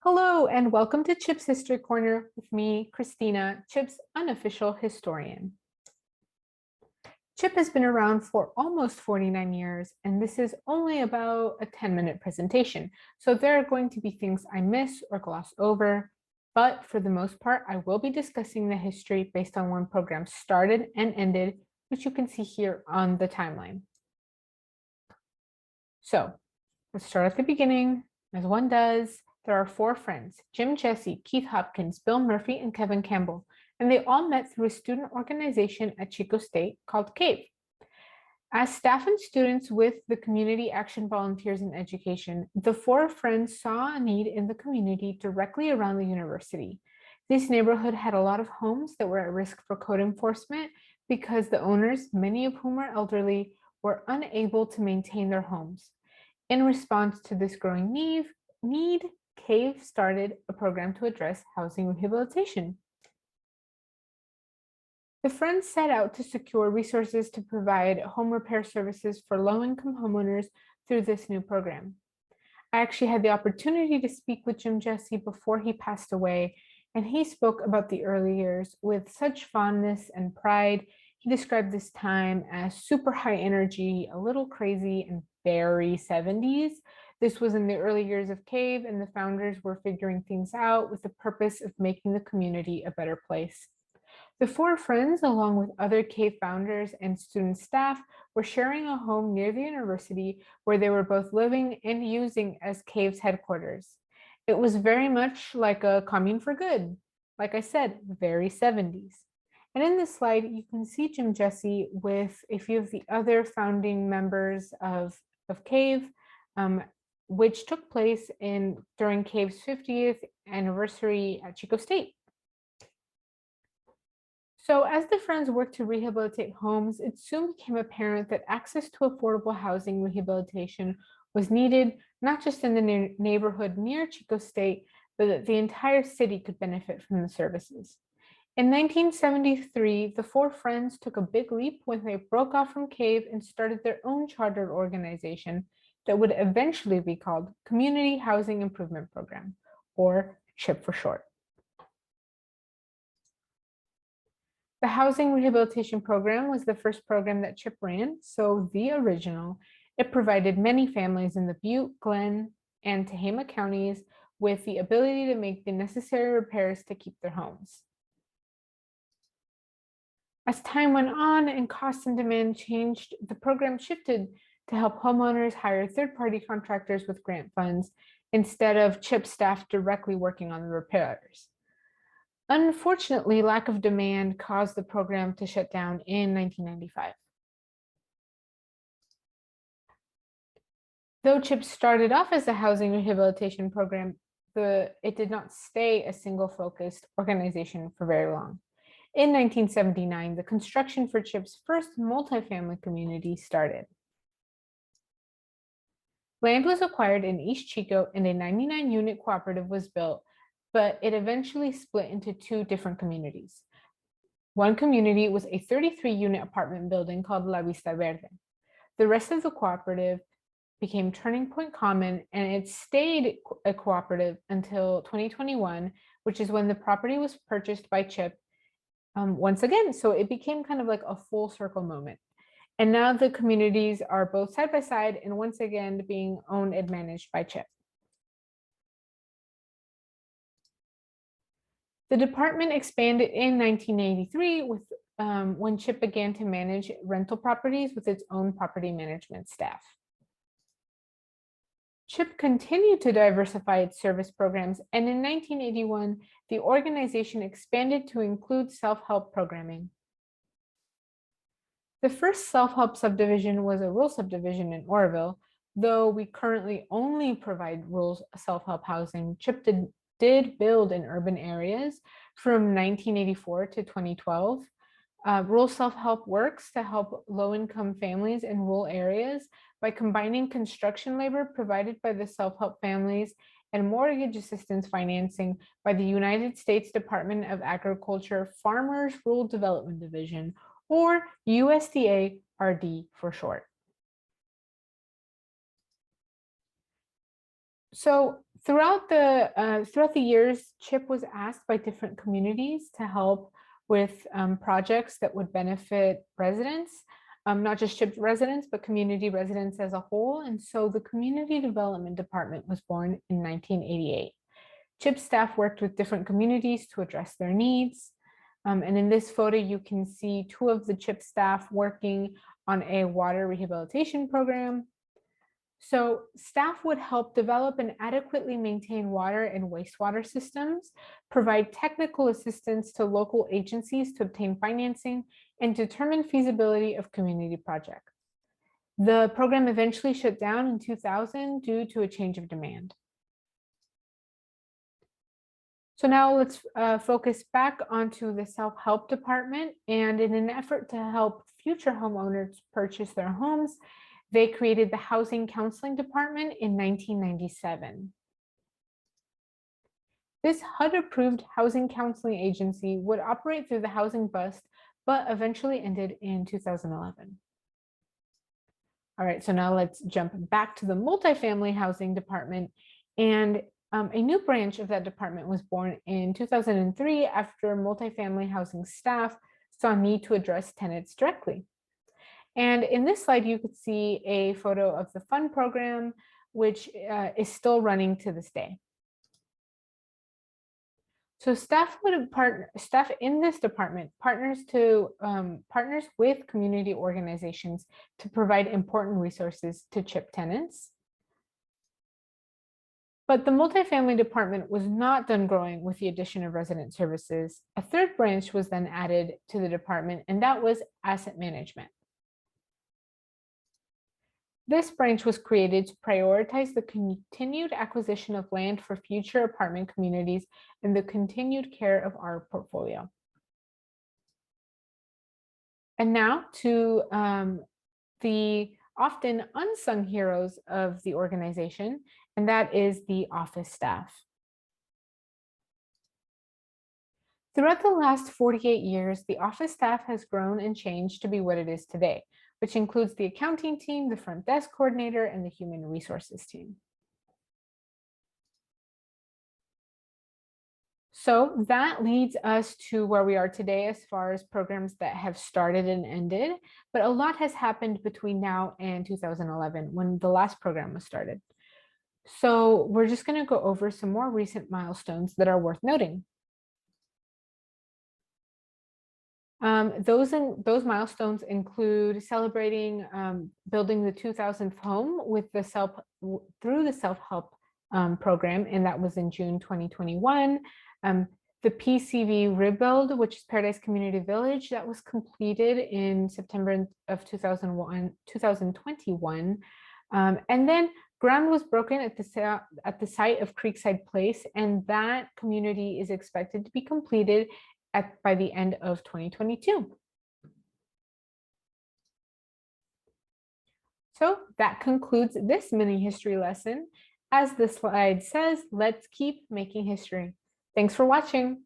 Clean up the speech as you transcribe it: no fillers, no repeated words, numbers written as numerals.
Hello, and welcome to Chip's History Corner with me, Christina, Chip's unofficial historian. Chip has been around for almost 49 years, and this is only about a 10-minute presentation, so there are going to be things I miss or gloss over, but for the most part, I will be discussing the history based on when programs started and ended, which you can see here on the timeline. So let's start at the beginning, as one does. There are four friends, Jim Jesse, Keith Hopkins, Bill Murphy, and Kevin Campbell, and they all met through a student organization at Chico State called CAVE. As staff and students with the Community Action Volunteers in Education, the four friends saw a need in the community directly around the university. This neighborhood had a lot of homes that were at risk for code enforcement because the owners, many of whom are elderly, were unable to maintain their homes. In response to this growing need, CAVE started a program to address housing rehabilitation. The friends set out to secure resources to provide home repair services for low-income homeowners through this new program. I actually had the opportunity to speak with Jim Jesse before he passed away, and he spoke about the early years with such fondness and pride. He described this time as super high energy, a little crazy, and very 70s. This was in the early years of CAVE, and the founders were figuring things out with the purpose of making the community a better place. The four friends, along with other CAVE founders and student staff, were sharing a home near the university where they were both living and using as CAVE's headquarters. It was very much like a commune for good. Like I said, very 70s. And in this slide, you can see Jim Jesse with a few of the other founding members of CAVE, which took place during CAVE's 50th anniversary at Chico State. So as the friends worked to rehabilitate homes, it soon became apparent that access to affordable housing rehabilitation was needed, not just in the neighborhood near Chico State, but that the entire city could benefit from the services. In 1973, the four friends took a big leap when they broke off from CAVE and started their own chartered organization that would eventually be called Community Housing Improvement Program, or CHIP for short. The Housing Rehabilitation Program was the first program that CHIP ran, so the original. It provided many families in the Butte, Glenn, and Tehama counties with the ability to make the necessary repairs to keep their homes. As time went on and cost and demand changed, the program shifted to help homeowners hire third-party contractors with grant funds instead of CHIP staff directly working on the repairs. Unfortunately, lack of demand caused the program to shut down in 1995. Though CHIP started off as a housing rehabilitation program, it did not stay a single-focused organization for very long. In 1979, the construction for CHIP's first multifamily community started. Land was acquired in East Chico and a 99-unit cooperative was built, but it eventually split into two different communities. One community was a 33-unit apartment building called La Vista Verde. The rest of the cooperative became Turning Point Common, and it stayed a cooperative until 2021, which is when the property was purchased by CHIP once again. So it became kind of like a full circle moment. And now the communities are both side by side and once again being owned and managed by CHIP. The department expanded in 1983 when CHIP began to manage rental properties with its own property management staff. CHIP continued to diversify its service programs, and in 1981, the organization expanded to include self-help programming. The first self-help subdivision was a rural subdivision in Oroville. Though we currently only provide rural self-help housing, CHIP did build in urban areas from 1984 to 2012. Rural self-help works to help low-income families in rural areas by combining construction labor provided by the self-help families and mortgage assistance financing by the United States Department of Agriculture Farmers Rural Development Division, or USDA RD for short. So Throughout the years, CHIP was asked by different communities to help with projects that would benefit residents, not just CHIP residents, but community residents as a whole. And so the Community Development Department was born in 1988. CHIP staff worked with different communities to address their needs. And in this photo, you can see two of the CHIP staff working on a water rehabilitation program. So staff would help develop and adequately maintain water and wastewater systems, provide technical assistance to local agencies to obtain financing, and determine feasibility of community projects. The program eventually shut down in 2000 due to a change of demand. So now let's focus back onto the self-help department. And in an effort to help future homeowners purchase their homes, they created the Housing Counseling Department in 1997. This HUD-approved housing counseling agency would operate through the housing bust, but eventually ended in 2011. All right, so now let's jump back to the multifamily housing department. And a new branch of that department was born in 2003 after multifamily housing staff saw a need to address tenants directly. And in this slide, you could see a photo of the fund program, which is still running to this day. So staff in this department partners with community organizations to provide important resources to CHIP tenants. But the multifamily department was not done growing with the addition of resident services. A third branch was then added to the department, and that was asset management. This branch was created to prioritize the continued acquisition of land for future apartment communities and the continued care of our portfolio. And now to the often unsung heroes of the organization, and that is the office staff. Throughout the last 48 years, the office staff has grown and changed to be what it is today, which includes the accounting team, the front desk coordinator, and the human resources team. So that leads us to where we are today as far as programs that have started and ended, but a lot has happened between now and 2011 when the last program was started. So we're just going to go over some more recent milestones that are worth noting. Those milestones include celebrating building the 2000th home with through the self-help program, and that was in June 2021. The PCV rebuild, which is Paradise Community Village, that was completed in September of 2021. And then ground was broken at the site of Creekside Place, and that community is expected to be completed by the end of 2022. So that concludes this mini history lesson. As the slide says, let's keep making history. Thanks for watching.